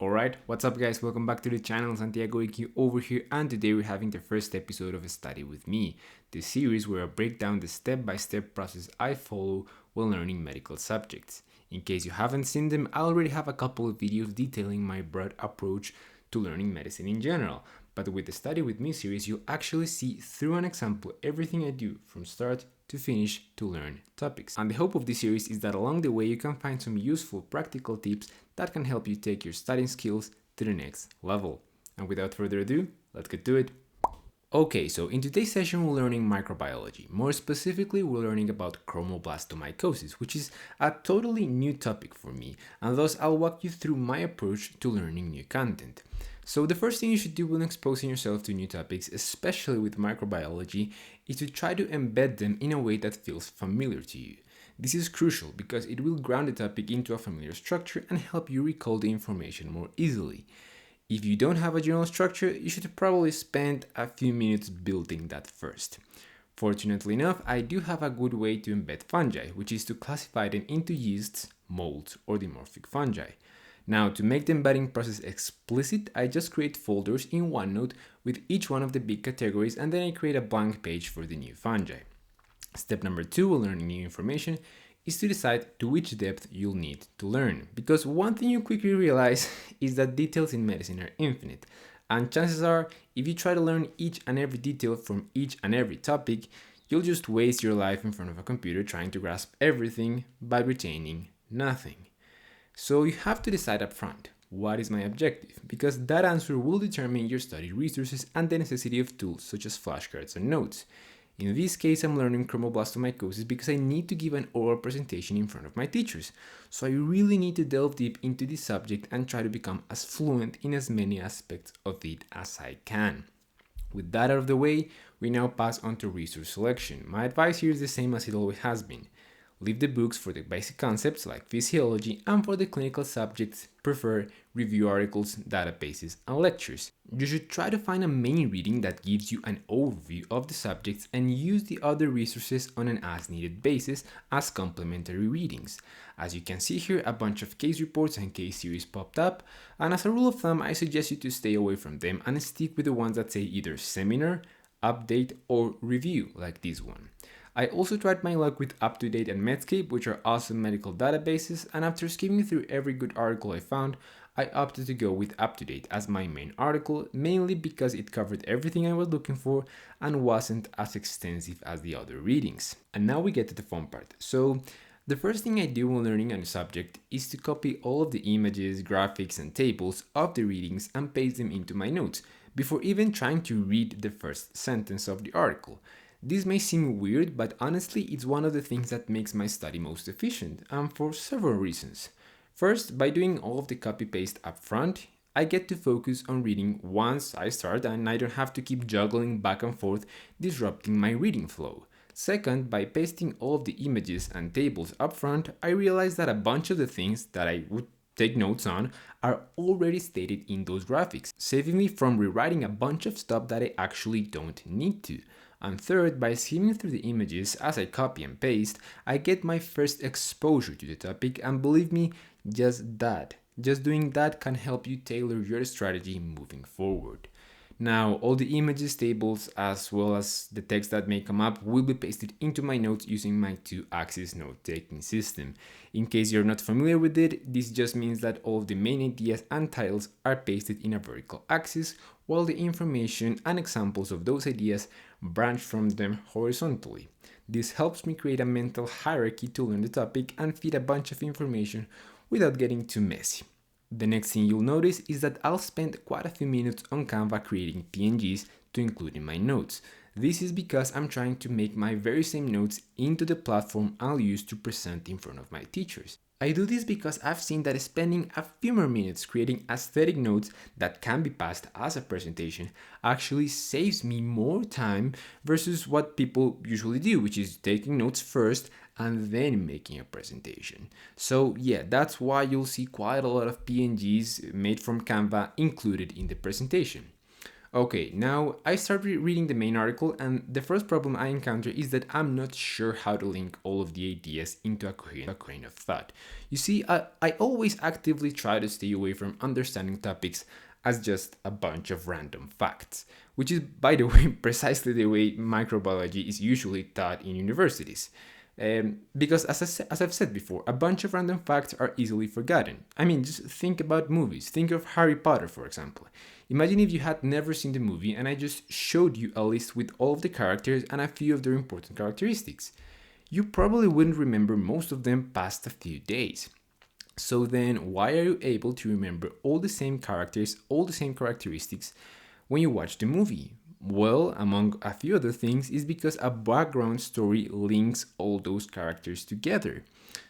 Alright, what's up guys? Welcome back to the channel. Santiago over here, and today we're having the first episode of Study With Me, the series where I break down the step-by-step process I follow while learning medical subjects. In case you haven't seen them, I already have a couple of videos detailing my broad approach to learning medicine in general. But with the Study With Me series, you'll actually see through an example everything I do from start to finish to learn topics. And the hope of this series is that along the way you can find some useful practical tips that can help you take your studying skills to the next level. And without further ado, let's get to it. Okay, so in today's session we're learning microbiology. More specifically, we're learning about chromoblastomycosis, which is a totally new topic for me, and thus I'll walk you through my approach to learning new content. So the first thing you should do when exposing yourself to new topics, especially with microbiology, is to try to embed them in a way that feels familiar to you. This is crucial because it will ground the topic into a familiar structure and help you recall the information more easily. If you don't have a general structure, you should probably spend a few minutes building that first. Fortunately enough, I do have a good way to embed fungi, which is to classify them into yeasts, molds, or dimorphic fungi. Now, to make the embedding process explicit, I just create folders in OneNote with each one of the big categories, and then I create a blank page for the new fungi. Step number 2 when learning new information is to decide to which depth you'll need to learn. Because one thing you quickly realize is that details in medicine are infinite, and chances are, if you try to learn each and every detail from each and every topic, you'll just waste your life in front of a computer trying to grasp everything by retaining nothing. So you have to decide up front, what is my objective? Because that answer will determine your study resources and the necessity of tools such as flashcards and notes. In this case, I'm learning chromoblastomycosis because I need to give an oral presentation in front of my teachers. So I really need to delve deep into this subject and try to become as fluent in as many aspects of it as I can. With that out of the way, we now pass on to resource selection. My advice here is the same as it always has been. Leave the books for the basic concepts like physiology, and for the clinical subjects, prefer review articles, databases, and lectures. You should try to find a main reading that gives you an overview of the subjects and use the other resources on an as-needed basis as complementary readings. As you can see here, a bunch of case reports and case series popped up, and as a rule of thumb, I suggest you to stay away from them and stick with the ones that say either seminar, update, or review, like this one. I also tried my luck with UpToDate and Medscape, which are awesome medical databases, and after skimming through every good article I found, I opted to go with UpToDate as my main article, mainly because it covered everything I was looking for and wasn't as extensive as the other readings. And now we get to the fun part. So, the first thing I do when learning a new subject is to copy all of the images, graphics, and tables of the readings and paste them into my notes, before even trying to read the first sentence of the article. This may seem weird, but honestly, it's one of the things that makes my study most efficient, and for several reasons. First, by doing all of the copy-paste up front, I get to focus on reading once I start, and I don't have to keep juggling back and forth, disrupting my reading flow. Second, by pasting all of the images and tables up front, I realize that a bunch of the things that I would take notes on are already stated in those graphics, saving me from rewriting a bunch of stuff that I actually don't need to. And third, by skimming through the images as I copy and paste, I get my first exposure to the topic, and believe me, just doing that can help you tailor your strategy moving forward. Now, all the images, tables, as well as the text that may come up will be pasted into my notes using my 2-axis note-taking system. In case you're not familiar with it, this just means that all of the main ideas and titles are pasted in a vertical axis, while the information and examples of those ideas branch from them horizontally. This helps me create a mental hierarchy to learn the topic and feed a bunch of information without getting too messy. The next thing you'll notice is that I'll spend quite a few minutes on Canva creating PNGs to include in my notes. This is because I'm trying to make my very same notes into the platform I'll use to present in front of my teachers. I do this because I've seen that spending a few more minutes creating aesthetic notes that can be passed as a presentation actually saves me more time versus what people usually do, which is taking notes first and then making a presentation. So yeah, that's why you'll see quite a lot of PNGs made from Canva included in the presentation. Okay, now I started reading the main article, and the first problem I encounter is that I'm not sure how to link all of the ideas into a coherent of thought. You see, I always actively try to stay away from understanding topics as just a bunch of random facts, which is, by the way, precisely the way microbiology is usually taught in universities. Because as I've said before, a bunch of random facts are easily forgotten. I mean, just think about movies. Think of Harry Potter, for example. Imagine if you had never seen the movie and I just showed you a list with all of the characters and a few of their important characteristics. You probably wouldn't remember most of them past a few days. So then, why are you able to remember all the same characters, all the same characteristics when you watch the movie? Well, among a few other things, is because a background story links all those characters together.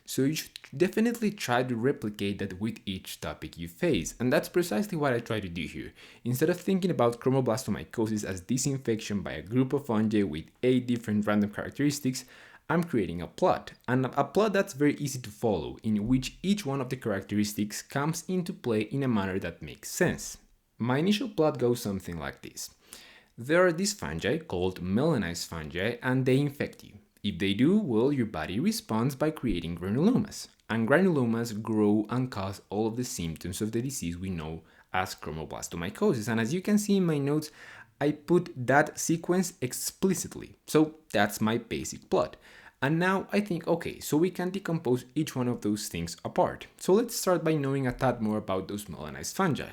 So you should definitely try to replicate that with each topic you face, and that's precisely what I try to do here. Instead of thinking about chromoblastomycosis as this infection by a group of fungi with 8 different random characteristics, I'm creating a plot, and a plot that's very easy to follow, in which each one of the characteristics comes into play in a manner that makes sense. My initial plot goes something like this. There are these fungi called melanized fungi, and they infect you. If they do, well, your body responds by creating granulomas. And granulomas grow and cause all of the symptoms of the disease we know as chromoblastomycosis. And as you can see in my notes, I put that sequence explicitly. So that's my basic plot. And now I think, okay, so we can decompose each one of those things apart. So let's start by knowing a tad more about those melanized fungi.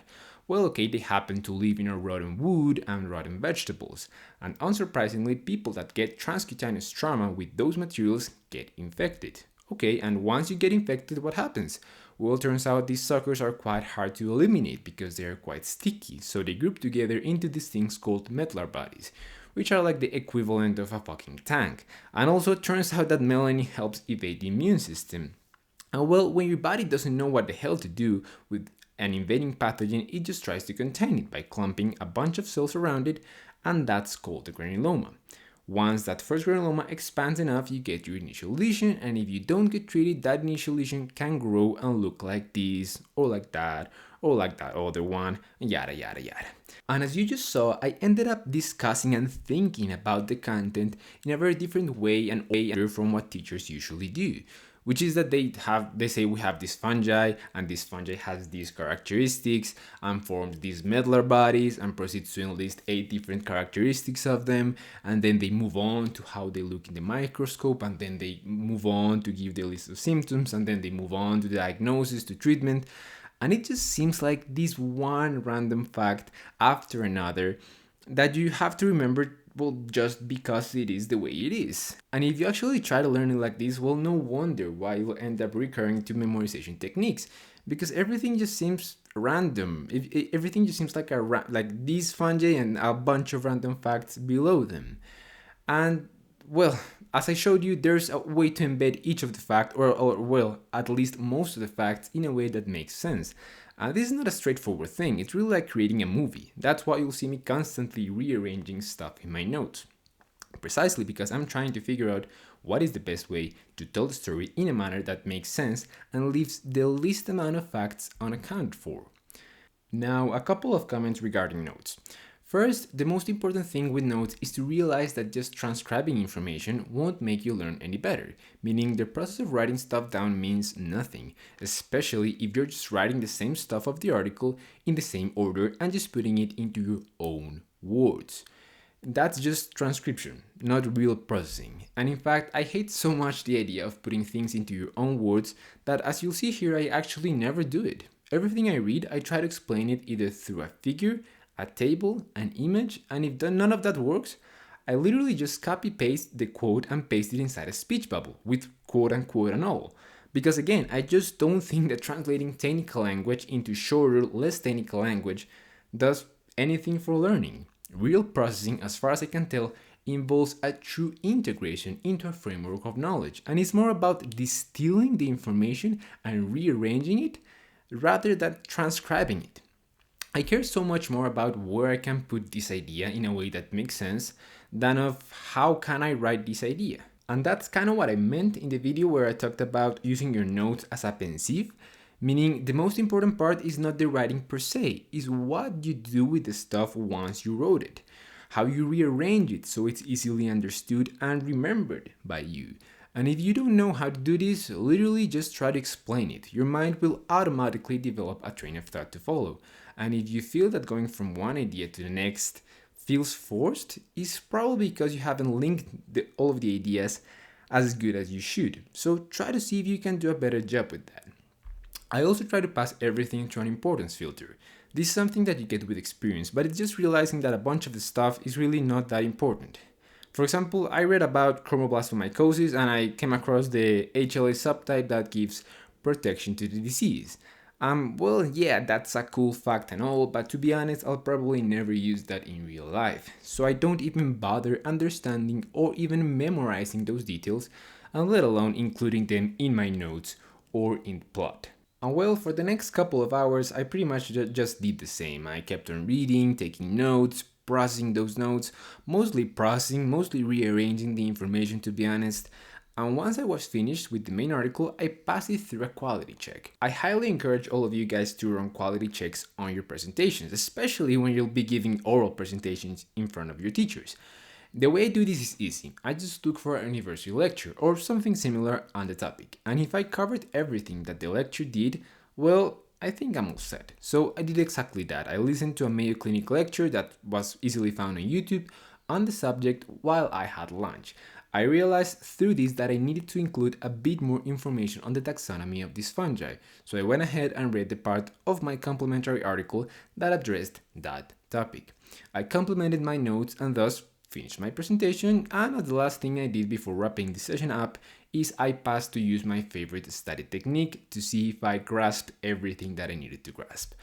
Well, okay, they happen to live in a rotten wood and rotten vegetables, and unsurprisingly, people that get transcutaneous trauma with those materials get infected. Okay, and once you get infected, what happens? Well, it turns out these suckers are quite hard to eliminate because they are quite sticky, so they group together into these things called medullary bodies, which are like the equivalent of a fucking tank. And also, it turns out that melanin helps evade the immune system. And well, when your body doesn't know what the hell to do with an invading pathogen, it just tries to contain it by clumping a bunch of cells around it, and that's called a granuloma. Once that first granuloma expands enough, you get your initial lesion, and if you don't get treated, that initial lesion can grow and look like this, or like that other one, yada yada yada. And as you just saw, I ended up discussing and thinking about the content in a very different way and from what teachers usually do, which is that they say we have this fungi, and this fungi has these characteristics and forms these medullary bodies, and proceeds to enlist 8 different characteristics of them, and then they move on to how they look in the microscope, and then they move on to give the list of symptoms, and then they move on to the diagnosis, to treatment. And it just seems like this one random fact after another that you have to remember, well, just because it is the way it is. And if you actually try to learn it like this, well, no wonder why you'll end up recurring to memorization techniques, because everything just seems random. Everything just seems like like these fungi and a bunch of random facts below them. And well, as I showed you, there's a way to embed each of the facts, or well, at least most of the facts, in a way that makes sense. This is not a straightforward thing, it's really like creating a movie. That's why you'll see me constantly rearranging stuff in my notes. Precisely because I'm trying to figure out what is the best way to tell the story in a manner that makes sense and leaves the least amount of facts unaccounted for. Now, a couple of comments regarding notes. First, the most important thing with notes is to realize that just transcribing information won't make you learn any better, meaning the process of writing stuff down means nothing, especially if you're just writing the same stuff of the article in the same order and just putting it into your own words. That's just transcription, not real processing. And in fact, I hate so much the idea of putting things into your own words that, as you'll see here, I actually never do it. Everything I read, I try to explain it either through a figure, a table, an image, and if none of that works, I literally just copy paste the quote and paste it inside a speech bubble with quote unquote and all. Because again, I just don't think that translating technical language into shorter, less technical language does anything for learning. Real processing, as far as I can tell, involves a true integration into a framework of knowledge, and it's more about distilling the information and rearranging it rather than transcribing it. I care so much more about where I can put this idea in a way that makes sense than of how can I write this idea. And that's kind of what I meant in the video where I talked about using your notes as a pensieve, Meaning, the most important part is not the writing per se, is what you do with the stuff once you wrote it. How you rearrange it so it's easily understood and remembered by you. And if you don't know how to do this, literally just try to explain it. Your mind will automatically develop a train of thought to follow. And if you feel that going from one idea to the next feels forced, it's probably because you haven't linked all of the ideas as good as you should. So try to see if you can do a better job with that. I also try to pass everything through an importance filter. This is something that you get with experience, but it's just realizing that a bunch of the stuff is really not that important. For example, I read about chromoblastomycosis and I came across the HLA subtype that gives protection to the disease. Well, yeah, that's a cool fact and all, but to be honest, I'll probably never use that in real life. So I don't even bother understanding or even memorizing those details, and let alone including them in my notes or in the plot. And well, for the next couple of hours, I pretty much just did the same. I kept on reading, taking notes, processing those notes, mostly processing, mostly rearranging the information to be honest. And once I was finished with the main article, I passed it through a quality check. I highly encourage all of you guys to run quality checks on your presentations, especially when you'll be giving oral presentations in front of your teachers. The way I do this is easy. I just look for a university lecture or something similar on the topic. And if I covered everything that the lecture did, well, I think I'm all set. So I did exactly that. I listened to a Mayo Clinic lecture that was easily found on YouTube on the subject while I had lunch. I realized through this that I needed to include a bit more information on the taxonomy of this fungi, so I went ahead and read the part of my complementary article that addressed that topic. I complemented my notes and thus finished my presentation, and the last thing I did before wrapping the session up is I passed to use my favorite study technique to see if I grasped everything that I needed to grasp.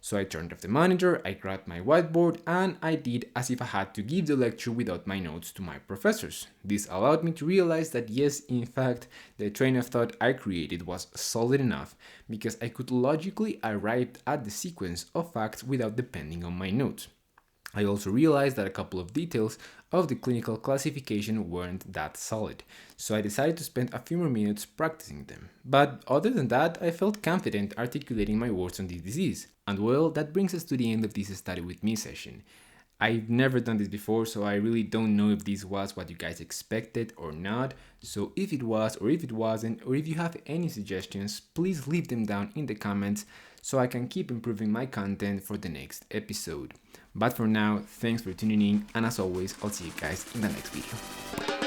So I turned off the monitor, I grabbed my whiteboard, and I did as if I had to give the lecture without my notes to my professors. This allowed me to realize that yes, in fact, the train of thought I created was solid enough because I could logically arrive at the sequence of facts without depending on my notes. I also realized that a couple of details of the clinical classification weren't that solid, so I decided to spend a few more minutes practicing them. But other than that, I felt confident articulating my words on this disease. And well, that brings us to the end of this study with me session. I've never done this before, so I really don't know if this was what you guys expected or not. So if it was, or if it wasn't, or if you have any suggestions, please leave them down in the comments so I can keep improving my content for the next episode. But for now, thanks for tuning in, and as always, I'll see you guys in the next video.